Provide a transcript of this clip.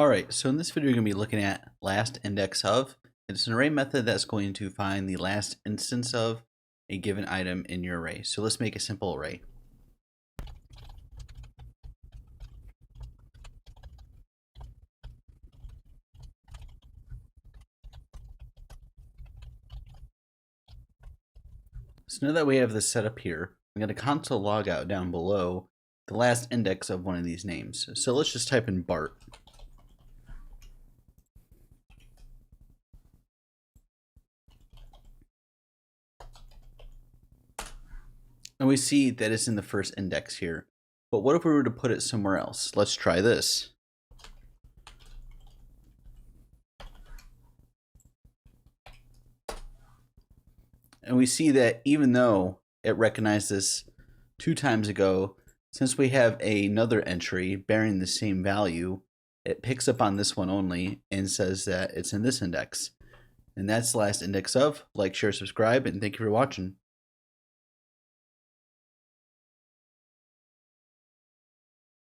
Alright, so in this video we're going to be looking at lastIndexOf. It's an array method that's going to find the last instance of a given item in your array. So let's make a simple array. So now that we have this set up here, I'm going to console log out down below the last index of one of these names. So let's just type in Bart. And we see that it's in the first index here. But what if we were to put it somewhere else? Let's try this. And we see that even though it recognized this 2 times ago, since we have another entry bearing the same value, it picks up on this one only and says that it's in this index. And that's the last index of. Like, share, subscribe, and thank you for watching.